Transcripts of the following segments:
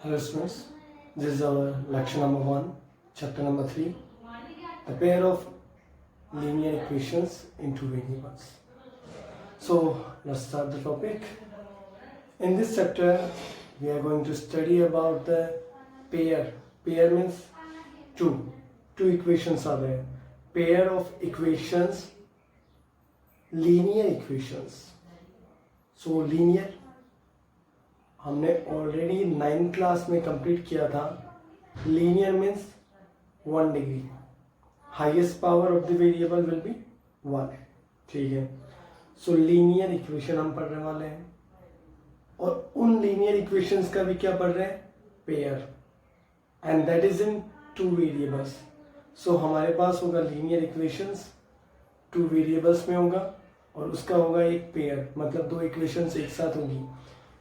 Hello students, this is our lecture number 1, chapter number 3, the pair of linear equations in two variables. So let's start the topic. In this chapter, we are going to study about the pair. Pair means two equations are there. Pair of equations, linear equations. So linear हमने already 9th class में complete किया था. Linear means 1 degree. Highest power of the variable will be 1. ठीक है. सो linear equation हम पढ़ने वाले हैं और उन लीनियर इक्वेशंस का भी क्या पढ़ रहे हैं, pair, and that is in two variables. So हमारे पास होगा लीनियर इक्वेशंस टू वेरिएबल्स में होगा और उसका होगा एक पेयर, मतलब दो इक्वेशंस एक साथ होंगी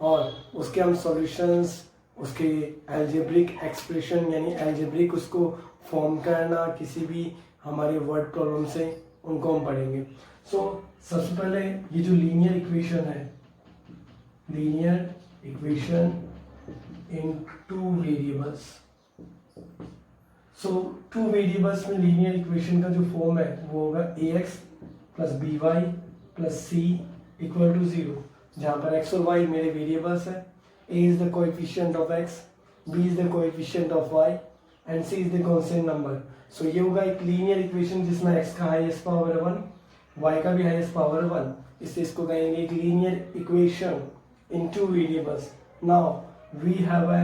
और उसके हम सॉल्यूशंस, उसके एल्जेब्रिक एक्सप्रेशन यानी एल्जेब्रिक उसको फॉर्म करना किसी भी हमारे वर्ड प्रॉब्लम से, उनको हम पढ़ेंगे. सो सबसे पहले ये जो लीनियर इक्वेशन है, linear equation in two variables. So two variables में लीनियर इक्वेशन का जो फॉर्म है वो होगा ax plus b y plus c equal to 0, जहाँ पर x और y मेरे वेरिएबल्स है. a is the coefficient of x, b is the coefficient of y and c is the constant number. So ये होगा एक लीनियर इक्वेशन जिसमें x का हाईएस्ट पावर 1, y का भी हाईएस्ट पावर 1. इससे इसको कहेंगे एक linear equation in two variables. Now we have a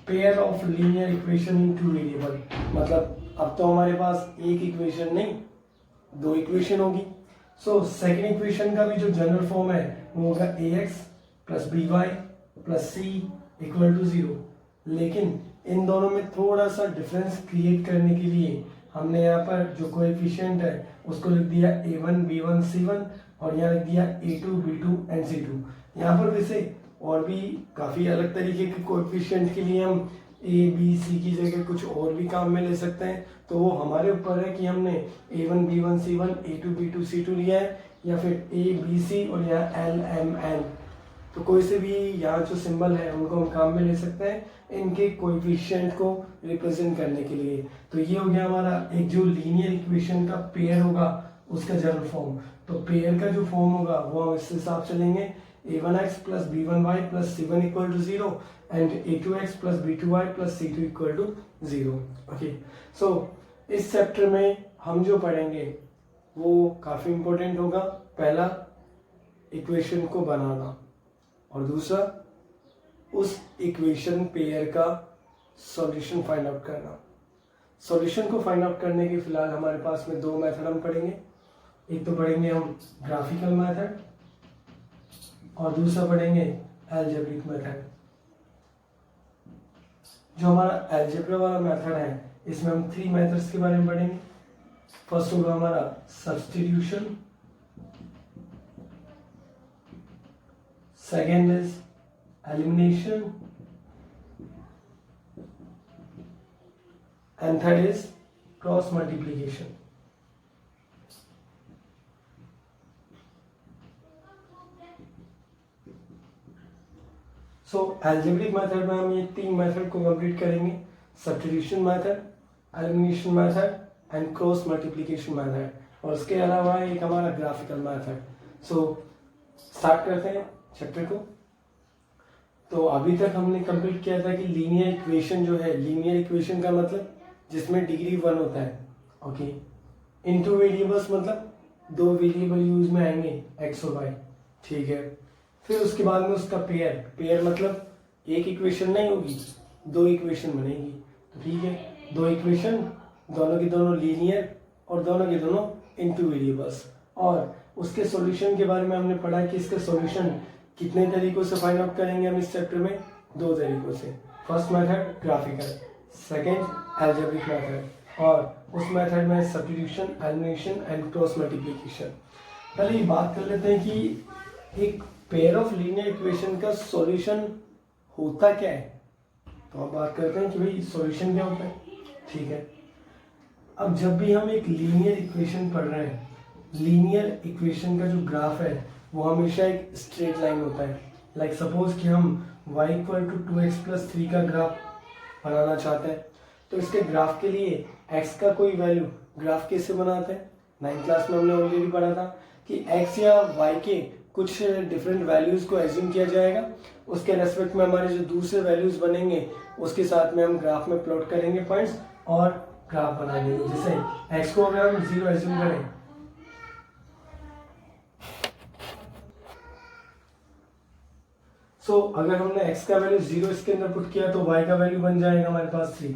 pair of linear equation in two variable. मतलब अब तो हमारे पास एक इक्वेशन नहीं, दो इक्वेशन होगी. सो सेकेंड इक्वेशन का भी जो जनरल फॉर्म है वो होगा ax plus b y plus c equal to 0. लेकिन इन दोनों में थोड़ा सा डिफरेंस क्रिएट करने के लिए हमने यहाँ पर जो कोएफिशिएंट है उसको लिख दिया a1 b1 c1 और यहाँ लिख दिया a2 b2 एंड c2. यहाँ पर वैसे और भी काफ़ी अलग तरीके के कोएफिशिएंट के लिए हम a b c की जगह कुछ और भी काम में ले सकते हैं. तो वो हमारे ऊपर है कि हमने a1 b1 c1 a2 b2 c2 लिया है या फिर a b c और यहाँ l m n. तो कोई से भी यहाँ जो सिंबल है उनको हम काम में ले सकते हैं इनके कोएफिशिएंट को रिप्रेजेंट करने के लिए. तो ये हो गया हमारा एक जो लीनियर इक्वेशन का पेयर होगा उसका जनरल फॉर्म. तो पेयर का जो फॉर्म होगा वो हम इस हिसाब से लेंगे a1x plus b1y plus c1 equal to 0 and a2x plus b2y plus c2 equal to 0. Okay. So इस चैप्टर में हम जो पढ़ेंगे वो काफ़ी इम्पोर्टेंट होगा. पहला, इक्वेशन को बनाना और दूसरा उस इक्वेशन पेयर का सॉल्यूशन फाइंड आउट करना. सॉल्यूशन को फाइंड आउट करने के फिलहाल हमारे पास में दो मेथड हम पढ़ेंगे. एक तो पढ़ेंगे हम ग्राफिकल मेथड और दूसरा पढ़ेंगे एल्जेब्रिक मेथड. जो हमारा एल्जेब्रा वाला मेथड है इसमें हम 3 मेथड्स के बारे में पढ़ेंगे. फर्स्ट होगा हमारा substitution, second is elimination and third is cross multiplication. So algebraic method में हम ये 3 मेथड को कंप्लीट करेंगे. Substitution method, elimination method and cross multiplication method. और उसके अलावा एक हमारा ग्राफिकल मेथड. सो स्टार्ट करते हैं चैप्टर को. तो अभी तक हमने कंप्लीट किया था कि लीनियर इक्वेशन जो है, लीनियर इक्वेशन का मतलब जिसमें डिग्री 1 होता है. ओके. इन टू वेरिएबल्स मतलब दो वेरिएबल यूज में आएंगे x और y. ठीक है. फिर उसके बाद में उसका पेयर मतलब एक इक्वेशन नहीं होगी, दो इक्वेशन बनेगी. तो ठीक है, दो इक्वेशन, दोनों की दोनों लीनियर और दोनों के दोनों इनटू वेरिएबल्स. और उसके सॉल्यूशन के बारे में हमने पढ़ा कि इसका सॉल्यूशन कितने तरीकों से फाइंड आउट करेंगे हम इस चैप्टर में. 2 तरीकों से. First method graphical, second algebraic method. और उस मेथड में substitution, elimination and cross multiplication. पहले ये बात कर लेते हैं कि एक पेयर ऑफ लीनियर इक्वेशन का सॉल्यूशन होता क्या है. तो अब बात करते हैं कि भाई सॉल्यूशन क्या होता है. ठीक है. अब जब भी हम एक लीनियर इक्वेशन पढ़ रहे हैं, लीनियर इक्वेशन का जो ग्राफ है वो हमेशा एक स्ट्रेट लाइन होता है. लाइक सपोज कि हम y इक्वल टू 2x+3 का ग्राफ बनाना चाहते हैं, तो इसके ग्राफ के लिए x का कोई वैल्यू ग्राफ कैसे बनाते हैं? 9th क्लास में हमने ऑलरेडी पढ़ा था कि x या y के कुछ डिफरेंट वैल्यूज को एज्यूम किया जाएगा, उसके रेस्पेक्ट में हमारे जो दूसरे वैल्यूज बनेंगे उसके साथ में हम ग्राफ में प्लॉट करेंगे पॉइंट्स और ग्राफ बना देंगे। जैसे x को अगर हम 0 एज्यूम करें, अगर हमने x का वैल्यू 0 इसके अंदर पुट किया तो y का वैल्यू बन जाएगा हमारे पास 3।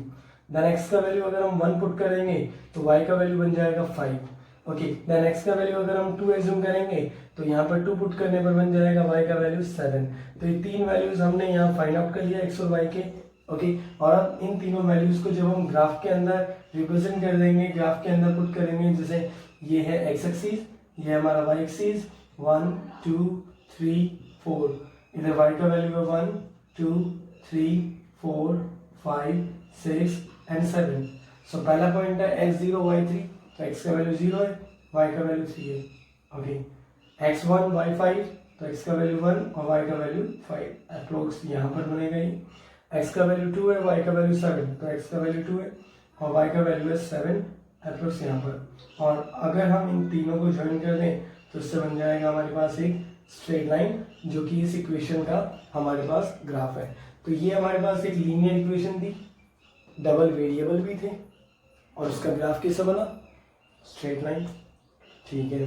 देन x का वैल्यू अगर हम 1 पुट करेंगे तो y का वैल्यू बन जाएगा 5। ओके, देन x का वैल्यू अगर हम 2 एज्यूम करेंगे तो यहाँ पर 2 पुट करने पर बन जाएगा y का वैल्यू 7। तो ये तीन वैल्यूज हमने यहाँ फाइंड आउट कर लिया x और y के। ओके, और अब इन तीनों वैल्यूज को जब हम ग्राफ के अंदर रिप्रेजेंट कर देंगे, ग्राफ के अंदर पुट करेंगे, जैसे ये है x एक्सिस, ये है हमारा y एक्सिस, 1 2 3 4, इधर y का वैल्यू है 1 2 3 4 5 6 एंड 7। सो पहला पॉइंट है x0 y3, तो x का वैल्यू 0 है, y का वैल्यू 3 है। ओके, x1 y5, तो x का वैल्यू 1 और y का वैल्यू 5 अप्रोक्स यहाँ पर बनेगा ही। x का वैल्यू 2 है, y का वैल्यू 7, तो x का वैल्यू 2 है और y का वैल्यू है 7 अप्रोक्स यहाँ पर। और अगर हम इन तीनों को ज्वाइन कर दें तो इससे बन जाएगा हमारे पास एक स्ट्रेट लाइन, जो कि इस इक्वेशन का हमारे पास ग्राफ है। तो ये हमारे पास एक लीनियर इक्वेशन थी, डबल वेरिएबल भी थे और उसका ग्राफ कैसा बना? Straight line. ठीक है,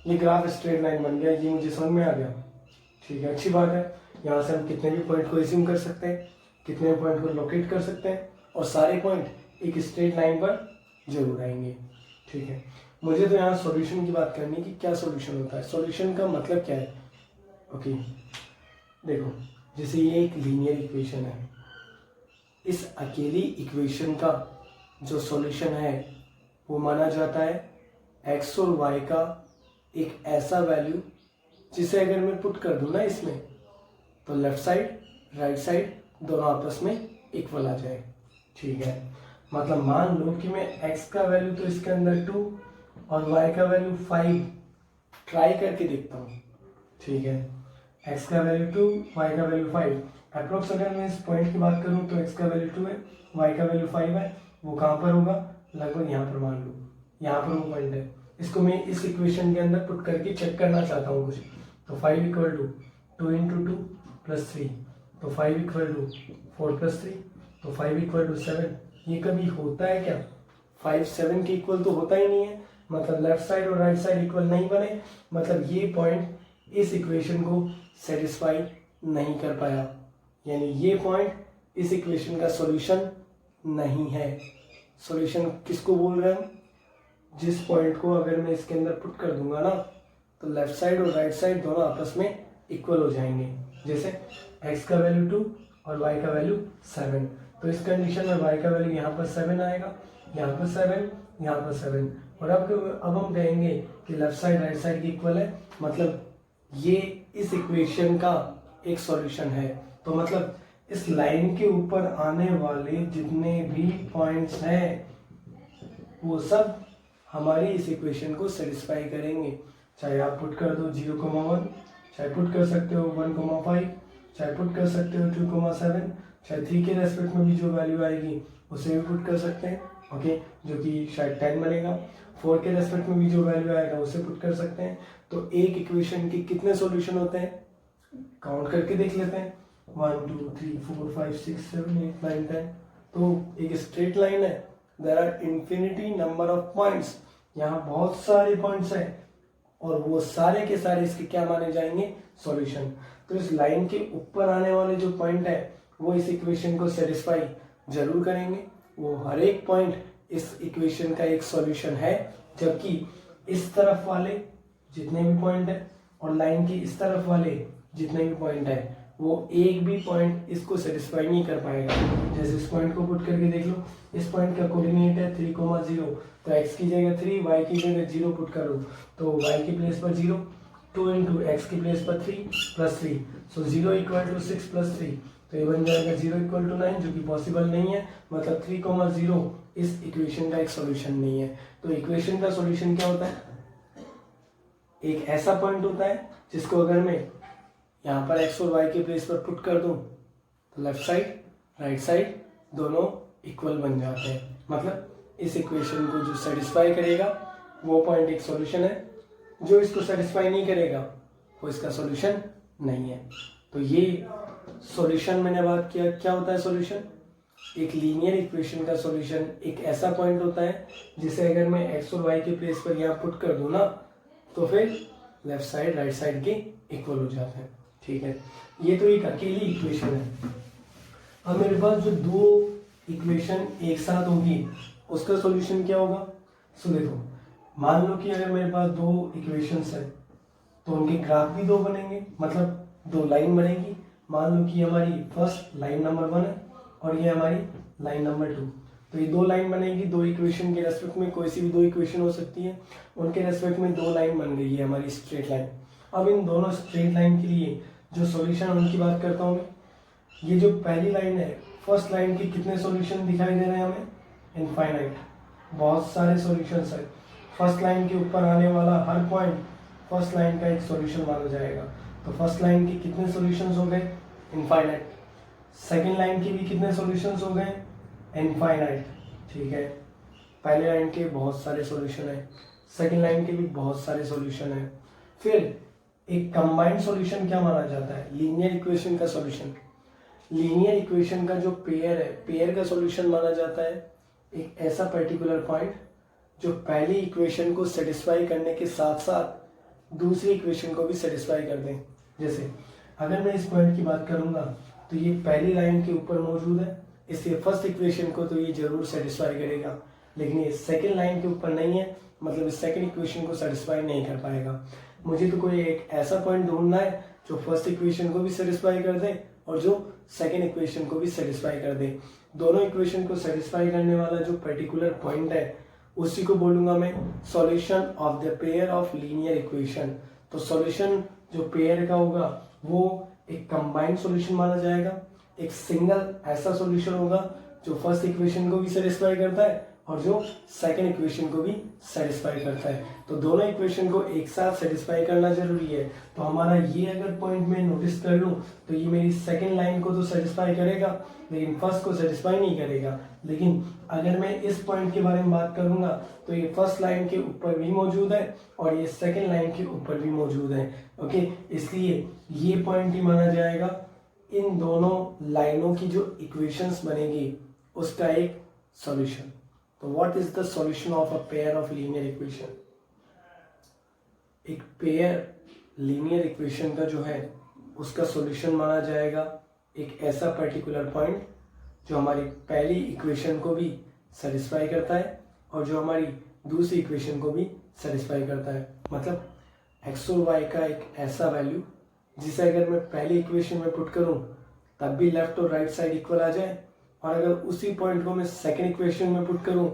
ये ग्राफ स्ट्रेट लाइन बन गया, ये मुझे समझ में आ गया। ठीक है, अच्छी बात है। यहाँ से हम कितने भी पॉइंट को एज्यूम कर सकते हैं, कितने भी पॉइंट को लोकेट कर सकते हैं और सारे पॉइंट एक स्ट्रेट लाइन पर जरूर आएंगे। ठीक है, मुझे तो यहाँ सॉल्यूशन की बात करनी कि क्या सॉल्यूशन होता है, सॉल्यूशन का मतलब क्या है। ओके, देखो जैसे ये एक लीनियर इक्वेशन है, इस अकेली इक्वेशन का जो सॉल्यूशन है वो माना जाता है x और y का एक ऐसा वैल्यू जिसे अगर मैं पुट कर दूं ना इसमें, तो लेफ्ट साइड राइट साइड दोनों आपस में इक्वल आ जाए। ठीक है, मतलब मान लो कि मैं x का वैल्यू तो इसके अंदर 2 और y का वैल्यू 5 ट्राई करके देखता हूँ। ठीक है, x का वैल्यू 2, y का वैल्यू 5 अप्रोक्स। अगर मैं इस पॉइंट की बात करूँ तो x का वैल्यू 2 है, y का वैल्यू 5 है, वो कहाँ पर होगा? लगभग यहाँ पर, मान लो यहाँ पर वो पॉइंट है। इसको मैं इस इक्वेशन के अंदर पुट करके चेक करना चाहता हूँ कुछ, तो 5 इक्वल टू 2 इंटू 2 प्लस 3, तो 5 इक्वल टू 4 प्लस 3, तो 5 इक्वल टू 7। ये कभी होता है क्या? 5 7 के इक्वल तो होता ही नहीं है, मतलब लेफ्ट साइड और राइट साइड इक्वल नहीं बने, मतलब ये पॉइंट इस इक्वेशन को सेटिस्फाई नहीं कर पाया, यानी ये पॉइंट इस इक्वेशन का सॉल्यूशन नहीं है। सॉल्यूशन किसको बोल रहे हैं हम? जिस पॉइंट को अगर मैं इसके अंदर पुट कर दूंगा ना, तो लेफ्ट साइड और राइट साइड दोनों आपस में इक्वल हो जाएंगे। जैसे x का वैल्यू 2 और y का वैल्यू 7, तो इस कंडीशन में y का वैल्यू यहाँ पर 7 आएगा, यहाँ पर 7, यहाँ पर 7। और अब हम कहेंगे कि लेफ्ट साइड राइट साइड की इक्वल है, मतलब ये इस इक्वेशन का एक सॉल्यूशन है। तो मतलब इस लाइन के ऊपर आने वाले जितने भी पॉइंट्स हैं वो सब हमारी इस इक्वेशन को सेटिस्फाई करेंगे। चाहे आप पुट कर दो 0,1, चाहे पुट कर सकते हो 1,5, चाहे पुट कर सकते हो 2,7, चाहे 3 के रेस्पेक्ट में भी जो वैल्यू आएगी उसे भी पुट कर सकते हैं। ओके, जो कि शायद 10 बनेगा। 4 के रेस्पेक्ट में भी जो वैल्यू आएगा उसे पुट कर सकते हैं। तो एक इक्वेशन के कितने सॉल्यूशन होते हैं काउंट करके देख लेते हैं, 1 2 3 4 5 6 7 8 9 10। तो एक स्ट्रेट लाइन है, there are infinity number of points, यहाँ बहुत सारे पॉइंट्स हैं और वो सारे के सारे इसके क्या माने जाएंगे? सॉल्यूशन। तो इस लाइन के ऊपर आने वाले जो पॉइंट है वो इस इक्वेशन को सेटिस्फाई जरूर करेंगे, वो हर एक पॉइंट इस इक्वेशन का एक सॉल्यूशन है। जबकि इस तरफ वाले जितने भी पॉइंट है और लाइन के इस तरफ वाले जितने भी पॉइंट है वो एक भी पॉइंट इसको सेटिस्फाई नहीं कर पाएगा। जैसे इस पॉइंट को पुट करके देख लो, इस पॉइंट का कोऑर्डिनेट है 3,0, तो x की जगह 3, y की जगह 0 पुट करो, तो y की प्लेस पर 0, 2 इंटू एक्स की प्लेस पर 3 plus 3, so 0 equal to 6 plus 3, तो ये बन जाएगा 0 इक्वल टू 9, जो कि पॉसिबल नहीं है, मतलब 3,0 इस इक्वेशन का एक सॉल्यूशन नहीं है। तो इक्वेशन का सॉल्यूशन क्या होता है? एक ऐसा पॉइंट होता है जिसको अगर मैं यहाँ पर x और y के प्लेस पर पुट कर दूँ तो लेफ्ट साइड राइट साइड दोनों इक्वल बन जाते हैं। मतलब इस इक्वेशन को जो सेटिस्फाई करेगा वो पॉइंट एक सॉल्यूशन है, जो इसको सेटिस्फाई नहीं करेगा वो इसका सॉल्यूशन नहीं है। तो ये सॉल्यूशन मैंने बात किया, क्या होता है सॉल्यूशन? एक लीनियर इक्वेशन का सॉल्यूशन एक ऐसा पॉइंट होता है जिसे अगर मैं एक्स और वाई के प्लेस पर यहाँ पुट कर दूँ ना तो फिर लेफ्ट साइड राइट साइड के इक्वल हो जाते हैं। ठीक है, ये तो एक अकेली इक्वेशन है। अब मेरे पास जो दो इक्वेशन एक साथ होगी उसका सॉल्यूशन क्या होगा? सो देखो, मान लो कि अगर मेरे पास दो इक्वेशंस है तो उनके ग्राफ भी दो बनेंगे, मतलब दो लाइन बनेगी। मान लो कि हमारी फर्स्ट लाइन नंबर 1 है और ये हमारी लाइन नंबर 2। तो ये दो लाइन बनेगी, दो इक्वेशन के रेस्पेक्ट में कोई सी भी दो इक्वेशन हो सकती है, उनके रेस्पेक्ट में दो लाइन बन गई है हमारी स्ट्रेट लाइन। अब इन दोनों स्ट्रेट लाइन के लिए जो सॉल्यूशन उनकी बात करता हूँ मैं। ये जो पहली लाइन है, फर्स्ट लाइन के कितने सॉल्यूशन दिखाई दे रहे हैं हमें? इनफाइनाइट, बहुत सारे सॉल्यूशंस है। फर्स्ट लाइन के ऊपर आने वाला हर पॉइंट फर्स्ट लाइन का एक सॉल्यूशन माना जाएगा। तो फर्स्ट लाइन के कितने सॉल्यूशंस हो गए? इनफाइनाइट। सेकेंड लाइन के भी कितने सॉल्यूशंस हो गए? इनफाइनाइट। ठीक है, पहले लाइन के बहुत सारे सॉल्यूशन है, सेकेंड लाइन के भी बहुत सारे सॉल्यूशन है। फिर एक कंबाइंड सॉल्यूशन क्या माना जाता है? लीनियर इक्वेशन का सॉल्यूशन। लीनियर इक्वेशन का जो पेयर है, पेयर का सॉल्यूशन माना जाता है एक ऐसा पर्टिकुलर पॉइंट जो पहली इक्वेशन को सेटिस्फाई करने के साथ साथ दूसरी इक्वेशन को भी सेटिस्फाई कर दें। जैसे अगर मैं इस पॉइंट की बात करूंगा तो ये पहली लाइन के ऊपर मौजूद है, इसलिए फर्स्ट इक्वेशन को तो ये जरूर सेटिस्फाई करेगा, लेकिन ये सेकेंड लाइन के ऊपर नहीं है, मतलब इस सेकेंड इक्वेशन को सेटिस्फाई नहीं कर पाएगा। मुझे तो कोई एक ऐसा पॉइंट ढूंढना है जो फर्स्ट इक्वेशन को भी सेटिस्फाई कर दे और जो सेकेंड इक्वेशन को भी सेटिस्फाई कर दे। दोनों इक्वेशन को सेटिस्फाई करने वाला जो पर्टिकुलर पॉइंट है उसी को बोलूंगा मैं solution of the pair of linear equation. तो सॉल्यूशन जो पेयर का होगा वो एक कंबाइंड सॉल्यूशन माना जाएगा। एक सिंगल ऐसा सॉल्यूशन होगा जो फर्स्ट इक्वेशन को भी सेटिस्फाई करता है और जो सेकेंड इक्वेशन को भी सेटिस्फाई करता है। तो दोनों इक्वेशन को एक साथ सेटिस्फाई करना जरूरी है। तो हमारा ये अगर पॉइंट में नोटिस कर लूँ तो ये मेरी सेकेंड लाइन को तो सेटिस्फाई करेगा लेकिन फर्स्ट को सेटिस्फाई नहीं करेगा। लेकिन अगर मैं इस पॉइंट के बारे में बात करूंगा तो ये फर्स्ट लाइन के ऊपर भी मौजूद है और ये सेकेंड लाइन के ऊपर भी मौजूद है। ओके, इसलिए ये पॉइंट ही माना जाएगा इन दोनों लाइनों की जो इक्वेशंस बनेगी उसका एक सॉल्यूशन। तो what is the solution of a pair of linear equation? एक पेयर लीनियर इक्वेशन का जो है उसका सॉल्यूशन माना जाएगा एक ऐसा पर्टिकुलर पॉइंट जो हमारी पहली इक्वेशन को भी सेटिस्फाई करता है और जो हमारी दूसरी इक्वेशन को भी सेटिस्फाई करता है। मतलब एक्स और वाई का एक ऐसा वैल्यू जिसे अगर मैं पहली इक्वेशन में पुट करूं तब भी लेफ्ट और राइट साइड इक्वल आ जाए, और अगर उसी पॉइंट को मैं सेकेंड इक्वेशन में पुट करूं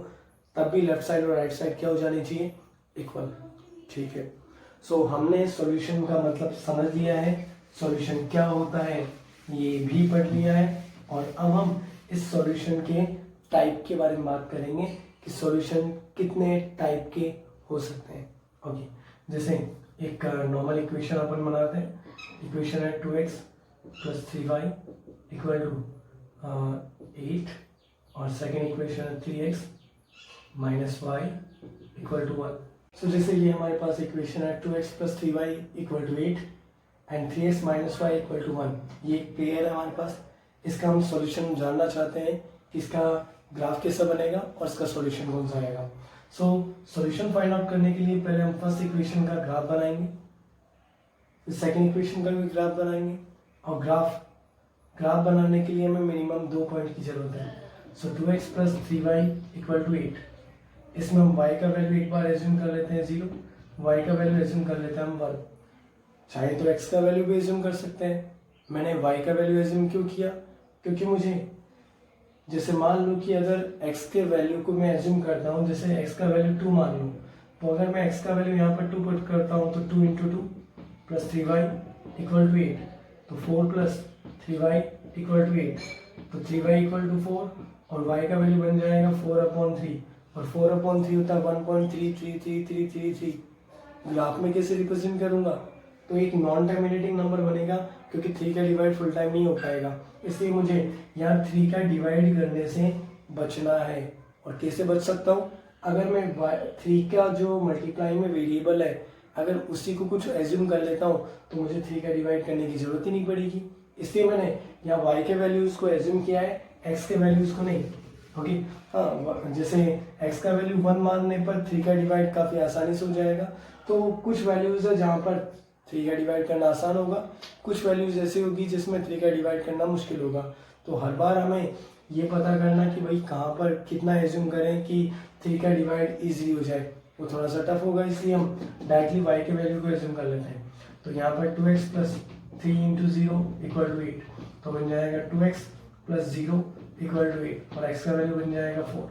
तब भी लेफ्ट साइड और राइट साइड क्या हो जानी चाहिए? इक्वल। ठीक है, सो हमने सॉल्यूशन का मतलब समझ लिया है, सॉल्यूशन क्या होता है ये भी पढ़ लिया है, और अब हम इस सॉल्यूशन के टाइप के बारे में बात करेंगे कि सॉल्यूशन कितने टाइप के हो सकते हैं। ओके, जैसे एक नॉर्मल इक्वेशन अपन बनाते हैं। इक्वेशन है 2x + 3y = 8 और सेकेंड इक्वेशन है 3x - y = 1। सो जैसे ये हमारे पास इक्वेशन है 2x + 3y = 8 and 3x - y = 1। ये पेयर है हमारे पास। इसका हम सॉल्यूशन जानना चाहते हैं कि इसका ग्राफ कैसा बनेगा और इसका सॉल्यूशन कौन सा आएगा। सो सॉल्यूशन फाइंड आउट करने के लिए पहले हम फर्स्ट इक्वेशन का ग्राफ बनाएंगे, फिर सेकेंड इक्वेशन का भी ग्राफ बनाएंगे, और ग्राफ बनाने के लिए हमें मिनिमम 2 पॉइंट की जरूरत है। सो 2x + 3y = 8। इसमें हम y का वैल्यू एक बार एज्यूम कर लेते हैं 0, y का वैल्यू एज्यूम कर लेते हैं हम 1। चाहे तो x का वैल्यू भी एज्यूम कर सकते हैं। मैंने y का वैल्यू एज्यूम क्यों किया? क्योंकि मुझे जैसे मान लो कि अगर x के वैल्यू को मैं एज्यूम करता हूँ, जैसे x का वैल्यू 2 मान लूँ, तो अगर मैं x का वैल्यू यहाँ पर 2 पुट करता हूँ तो 2 × 2 + 3y = 8। तो 4 + 3y = 8, तो 3y = 4 और y का वैल्यू बन जाएगा 4/3, और 4/3 होता है 1.33333। ग्राफ में कैसे रिप्रेजेंट करूंगा? तो एक नॉन टर्मिनेटिंग नंबर बनेगा, क्योंकि 3 का डिवाइड फुल टाइम नहीं हो पाएगा। इसलिए मुझे यहाँ 3 का डिवाइड करने से बचना है। और कैसे बच सकता हूँ? अगर मैं 3 का जो मल्टीप्लाई में वेरिएबल है, अगर उसी को कुछ एज्यूम कर लेता हूँ तो मुझे 3 का डिवाइड करने की जरूरत ही नहीं पड़ेगी। इसलिए मैंने यहाँ y के वैल्यूज़ को एज्यूम किया है, x के वैल्यूज़ को नहीं। ओके, हाँ, जैसे x का वैल्यू 1 मानने पर 3 का डिवाइड काफ़ी आसानी से हो जाएगा। तो कुछ वैल्यूज़ है जहाँ पर 3 का डिवाइड करना आसान होगा, कुछ वैल्यूज़ ऐसी होगी जिसमें 3 का डिवाइड करना मुश्किल होगा। तो हर बार हमें ये पता करना कि भाई कहाँ पर कितना एज्यूम करें कि 3 का डिवाइड ईजिली हो जाए, वो थोड़ा सा टफ होगा। इसलिए हम डायरेक्टली y के वैल्यू को एज्यूम कर लेते हैं। तो यहाँ पर 2x plus 3 into 0 equal to 8, तो बन जाएगा 2x प्लस 0 इक्वल टू 8, और x का वैल्यू बन जाएगा 4।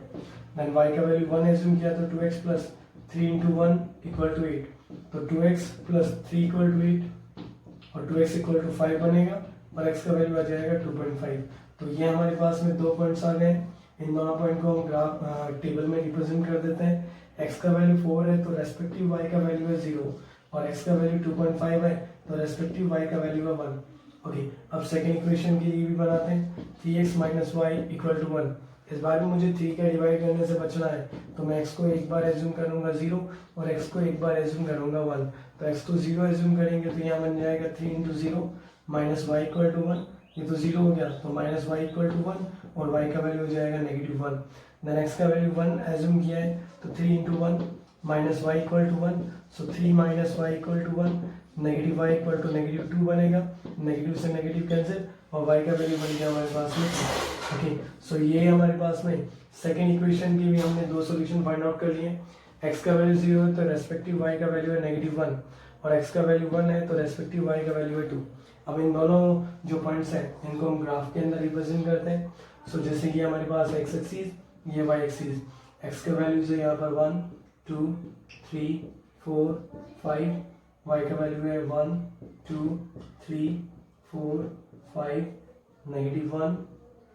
देन y का वैल्यू 1 एज्यूम किया तो 2x plus 3 into 1 equal to 8, तो 2x प्लस 3 इक्वल टू 8 और 2x इक्वल टू 5 बनेगा, और x का वैल्यू आ जाएगा 2.5। तो ये हमारे पास में 2 पॉइंट्स आ गए। इन दोनों पॉइंट को हम ग्राफ टेबल में रिप्रेजेंट कर देते हैं। x का वैल्यू 4 है तो रेस्पेक्टिव y का वैल्यू है 0, और x का वैल्यू 2.5 है तो रेस्पेक्टिव y का वैल्यू है 1। ओके, अब सेकेंड इक्वेशन के लिए भी बनाते हैं। 3x minus y equal to 1। इस बार भी मुझे 3 का डिवाइड करने से बचना है, तो मैं x को एक बार एज्यूम करूंगा 0 और x को एक बार एज्यूम करूंगा 1। तो x को 0 एज्यूम करेंगे तो यहाँ बन जाएगा 3 into 0 minus y equal to 1। ये तो 0 हो गया, तो माइनस वाई इक्वल टू 1, और y का वैल्यू हो जाएगा नेगेटिव 1। देन x का वैल्यू 1 एज्यूम किया है तो 3 into 1 minus y equal to 1, so 3 minus y equal to 1, negative y equal to negative 2 बनेगा, नेगेटिव से नेगेटिव कैंसिल, और y का वैल्यू बन गया हमारे पास में। ओके, सो ये हमारे पास में सेकेंड इक्वेशन की भी हमने 2 सॉल्यूशन फाइंड आउट कर लिए। x का वैल्यू 0 है तो रेस्पेक्टिव y का वैल्यू है नेगेटिव 1, और x का वैल्यू 1 है तो रेस्पेक्टिव y का वैल्यू है 2। अब इन दोनों जो पॉइंट्स हैं इनको हम ग्राफ के अंदर रिप्रेजेंट करते हैं। सो जैसे कि हमारे पास x एक्सिस, ये y एक्सिस, x के वैल्यूज है यहाँ पर 1 2 3 4 5, y का वैल्यू है 1 2 3 4 5 नेगेटिव 1।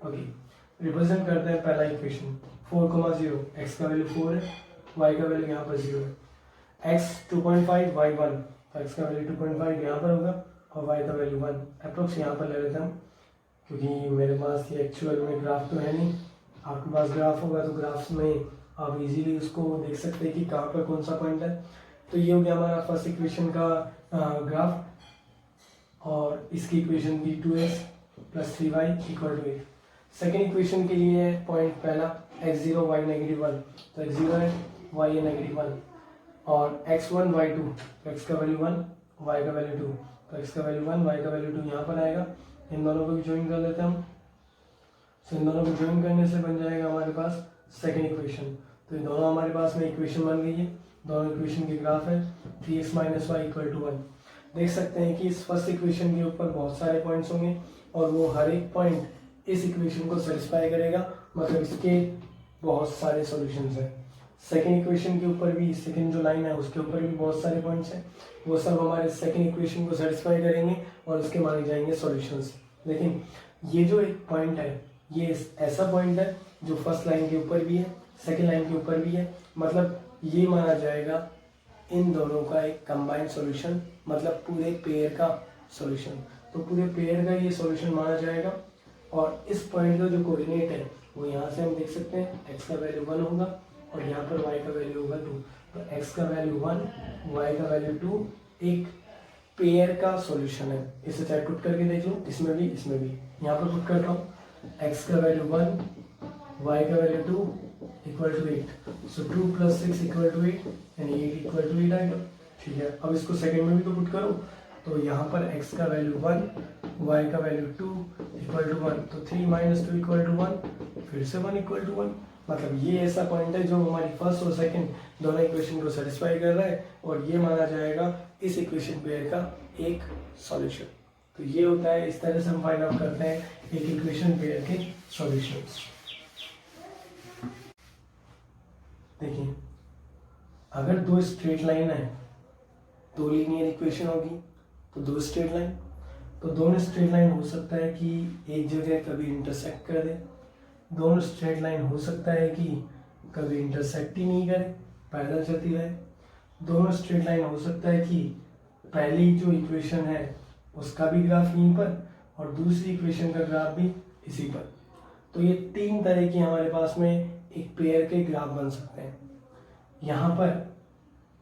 ओके, रिप्रेजेंट करते हैं पहला इक्वेशन 4,0, x का वैल्यू 4 है, y का वैल्यू यहाँ पर 0 है, x 2.5 y 1, तो x का वैल्यू 2.5 यहाँ पर होगा और y का वैल्यू 1 अप्रोक्स यहाँ पर ले लेते हैं, क्योंकि मेरे पास ये एक्चुअल में ग्राफ तो है नहीं। आपके पास ग्राफ होगा तो ग्राफ्स में आप इजीली उसको देख सकते हैं कि कहाँ पर कौन सा पॉइंट है। तो ये हो गया हमारा फर्स्ट इक्वेशन का ग्राफ, और इसकी इक्वेशन भी 2x plus 3y equal to 8। Second equation के लिए पॉइंट पहला x0 y नेगेटिव 1, तो x0 है y है नेगेटिव 1, और x1 y2, तो x का वैल्यू 1 y का वैल्यू 2, तो x का वैल्यू 1 y का वैल्यू 2 यहाँ पर आएगा। इन दोनों को भी ज्वाइन कर लेते हैं हम। सो इन दोनों को ज्वाइन करने से बन जाएगा हमारे पास सेकेंड इक्वेशन। तो ये दोनों हमारे पास में इक्वेशन बन गई है। दोनों इक्वेशन के ग्राफ है 3x minus y equal to 1। देख सकते हैं कि इस फर्स्ट इक्वेशन के ऊपर बहुत सारे पॉइंट्स होंगे और वो हर एक पॉइंट इस इक्वेशन को सेटिस्फाई करेगा, मतलब इसके बहुत सारे सॉल्यूशंस हैं। सेकेंड इक्वेशन के ऊपर भी, सेकेंड जो लाइन है उसके ऊपर भी बहुत सारे पॉइंट्स हैं, वो सब हमारे सेकेंड इक्वेशन को सेटिस्फाई करेंगे और उसके माने जाएंगे सॉल्यूशंस। लेकिन ये जो एक पॉइंट है, ये ऐसा पॉइंट है जो फर्स्ट लाइन के ऊपर भी है, सेकेंड लाइन के ऊपर भी है, मतलब ये माना जाएगा इन दोनों का एक कंबाइंड सॉल्यूशन, मतलब पूरे पेयर का सॉल्यूशन। तो पूरे पेयर का ये सॉल्यूशन माना जाएगा। और इस पॉइंट का जो कोऑर्डिनेट है वो यहाँ से हम देख सकते हैं, x का वैल्यू 1 होगा और यहाँ पर y का वैल्यू होगा 2। तो x का वैल्यू 1, y का वैल्यू 2 एक पेयर का सॉल्यूशन है। इसे चाहे पुट करके देख लो, इसमें भी इसमें भी। यहाँ पर पुट करता हूँ, x का वैल्यू 1, y का value 2 equal to 8। So 2 plus 6 equal to 8, यानी 8 इक्वल टू 8 आएगा। ठीक है, अब इसको सेकेंड में भी तो पुट करो। तो यहाँ पर x का वैल्यू 1, y का वैल्यू 2 इक्वल टू 1, तो 3 माइनस 2 इक्वल टू 1, फिर से 1 इक्वल टू 1। मतलब ये ऐसा पॉइंट है जो हमारी फर्स्ट और सेकंड दोनों इक्वेशन को सेटिस्फाई कर रहा है और ये माना जाएगा इस इक्वेशन पेयर का एक सॉल्यूशन। तो ये होता है, इस तरह से हम फाइंड आउट करते हैं एक इक्वेशन पेयर के सॉल्यूशंस। देखिए, अगर दो स्ट्रेट लाइन है, दो लीनियर इक्वेशन होगी तो दो स्ट्रेट लाइन, तो दोनों स्ट्रेट लाइन हो सकता है कि एक जगह कभी इंटरसेक्ट कर दे, दोनों स्ट्रेट लाइन हो सकता है कि कभी इंटरसेक्ट ही नहीं करे, पैदल चलती रहे। दोनों स्ट्रेट लाइन हो सकता है कि पहली जो इक्वेशन है उसका भी ग्राफ यहीं पर और दूसरी इक्वेशन का ग्राफ भी इसी पर। तो ये 3 तरह की हमारे पास में एक पेयर के ग्राफ बन सकते हैं। यहाँ पर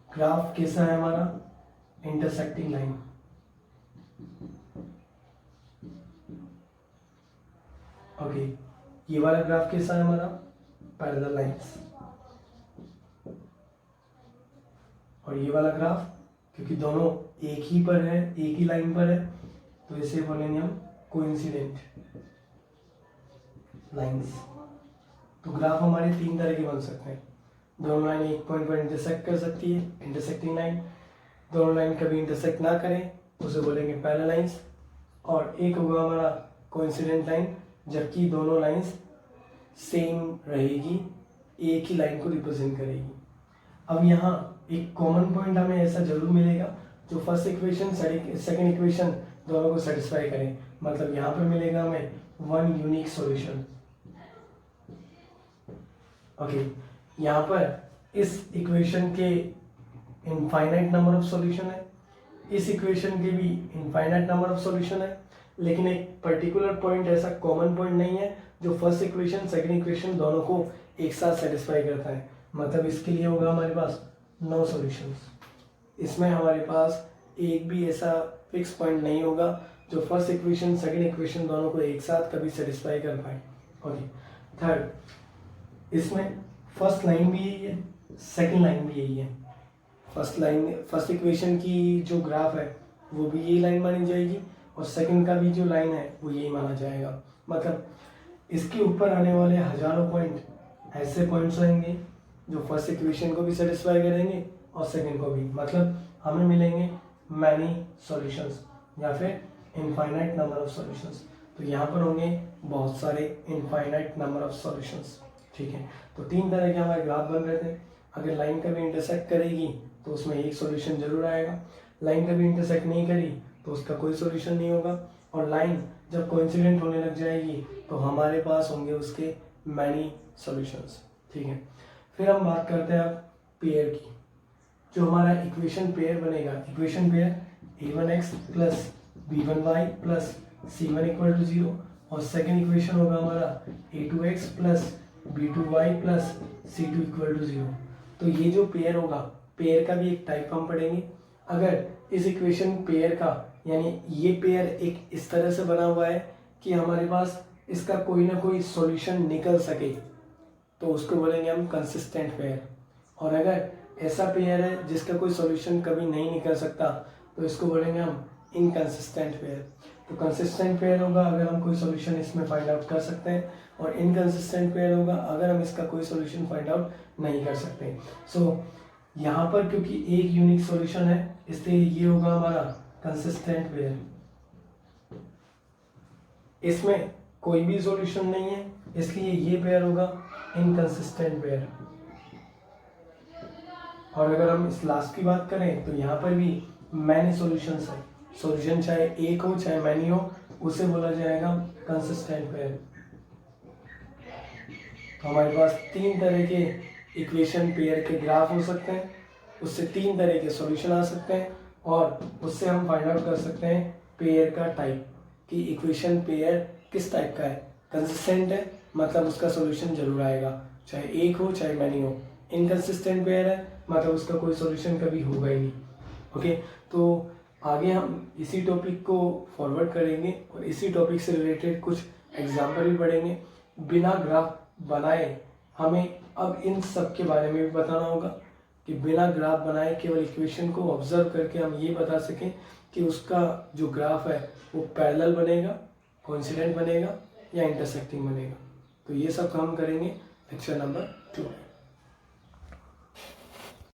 ग्राफ कैसा है हमारा, इंटरसेक्टिंग लाइन। ओके, ये वाला ग्राफ कैसा है हमारा, पैरेलल लाइंस। और ये वाला ग्राफ क्योंकि दोनों एक ही पर है, एक ही लाइन पर है, तो इसे बोलेंगे हम कोइंसिडेंट लाइंस। तो ग्राफ हमारे 3 तरह के बन सकते हैं। दोनों लाइन एक पॉइंट पर इंटरसेक्ट कर सकती है, इंटरसेक्टिंग लाइन। दोनों लाइन कभी इंटरसेक्ट ना करें उसे बोलेंगे पैरेलल लाइंस। और एक होगा हमारा कोइंसिडेंट लाइन, जबकि दोनों लाइंस सेम रहेगी, एक ही लाइन को रिप्रेजेंट करेगी। अब यहाँ एक कॉमन पॉइंट हमें ऐसा जरूर मिलेगा जो फर्स्ट इक्वेशन सेकंड इक्वेशन दोनों को सेटिस्फाई करें। मतलब यहाँ पर मिलेगा हमें वन यूनिक सॉल्यूशन। ओके, यहाँ पर इस इक्वेशन के इनफाइनाइट नंबर ऑफ सॉल्यूशन है, इस इक्वेशन के भी इनफाइनाइट नंबर ऑफ सॉल्यूशन है, लेकिन एक पर्टिकुलर पॉइंट ऐसा कॉमन पॉइंट नहीं है जो फर्स्ट इक्वेशन सेकंड इक्वेशन दोनों को एक साथ सेटिस्फाई करता है। मतलब इसके लिए होगा हमारे पास 9 सॉल्यूशंस। इसमें हमारे पास एक भी ऐसा फिक्स पॉइंट नहीं होगा जो फर्स्ट इक्वेशन सेकंड इक्वेशन दोनों को एक साथ कभी सेटिस्फाई कर पाए। ओके, थर्ड, इसमें फर्स्ट लाइन भी यही है, सेकंड लाइन भी यही है। फर्स्ट इक्वेशन की जो ग्राफ है वो भी यही लाइन मानी जाएगी और सेकंड का भी जो लाइन है वो यही माना जाएगा। मतलब इसके ऊपर आने वाले हजारों पॉइंट ऐसे पॉइंट्स रहेंगे जो फर्स्ट इक्वेशन को भी सेटिस्फाई करेंगे और सेकंड को भी। मतलब हमें मिलेंगे मैनी सॉल्यूशंस या फिर इनफाइनाइट नंबर ऑफ सॉल्यूशंस। तो यहाँ पर होंगे बहुत सारे इनफाइनाइट नंबर ऑफ सॉल्यूशंस। ठीक है, तो 3 तरह के हमारे ग्राफ बन रहे थे। अगर लाइन कभी इंटरसेक्ट करेगी तो उसमें एक सॉल्यूशन जरूर आएगा, लाइन कभी इंटरसेक्ट नहीं करी तो उसका कोई सॉल्यूशन नहीं होगा, और लाइन जब कोइंसिडेंट होने लग जाएगी तो हमारे पास होंगे उसके मैनी सॉल्यूशंस। ठीक है, फिर हम बात करते हैं अब पेयर की। जो हमारा इक्वेशन पेयर बनेगा, equation pair a1x plus b1y plus c1 equal to 0, और सेकेंड इक्वेशन होगा हमारा a2x plus b2y plus c2 equal to 0। तो ये जो पेयर होगा, पेयर का भी एक टाइप हम पढ़ेंगे। अगर इस इक्वेशन पेयर का यानी ये पेयर एक इस तरह से बना हुआ है कि हमारे पास इसका कोई ना कोई सॉल्यूशन निकल सके तो उसको बोलेंगे हम कंसिस्टेंट पेयर। और अगर ऐसा पेयर है जिसका कोई सॉल्यूशन कभी नहीं निकल सकता तो इसको बोलेंगे हम इनकंसिस्टेंट पेयर। तो कंसिस्टेंट पेयर होगा अगर हम कोई सॉल्यूशन इसमें फाइंड आउट कर सकते हैं, और इनकंसिस्टेंट पेयर होगा अगर हम इसका कोई सॉल्यूशन फाइंड आउट नहीं कर सकते। सो यहाँ पर क्योंकि एक यूनिक सॉल्यूशन है इसलिए ये होगा हमारा कंसिस्टेंट पेयर। इसमें कोई भी सॉल्यूशन नहीं है इसलिए ये पेयर होगा इनकंसिस्टेंट पेयर। और अगर हम इस लास्ट की बात करें तो यहाँ पर भी मैनी सॉल्यूशंस है। सॉल्यूशन चाहे एक हो चाहे मैनी हो उसे बोला जाएगा कंसिस्टेंट पेयर। तो हमारे पास 3 तरह के इक्वेशन पेयर के ग्राफ हो सकते हैं, उससे 3 तरह के सॉल्यूशन आ सकते हैं, और उससे हम फाइंड आउट कर सकते हैं पेयर का टाइप कि इक्वेशन पेयर किस टाइप का है। कंसिस्टेंट है मतलब उसका सॉल्यूशन जरूर आएगा, चाहे एक हो चाहे मैनी हो। इनकंसिस्टेंट पेयर है मतलब उसका कोई सॉल्यूशन कभी होगा ही नहीं। ओके, तो आगे हम इसी टॉपिक को फॉरवर्ड करेंगे और इसी टॉपिक से रिलेटेड कुछ एग्जाम्पल भी पढ़ेंगे। बिना ग्राफ बनाए हमें अब इन सब के बारे में भी बताना होगा कि बिना ग्राफ बनाए केवल इक्वेशन को ऑब्जर्व करके हम ये बता सकें कि उसका जो ग्राफ है वो पैरेलल बनेगा, कोइंसिडेंट बनेगा या इंटरसेक्टिंग बनेगा। तो ये सब काम करेंगे लेक्चर नंबर 2।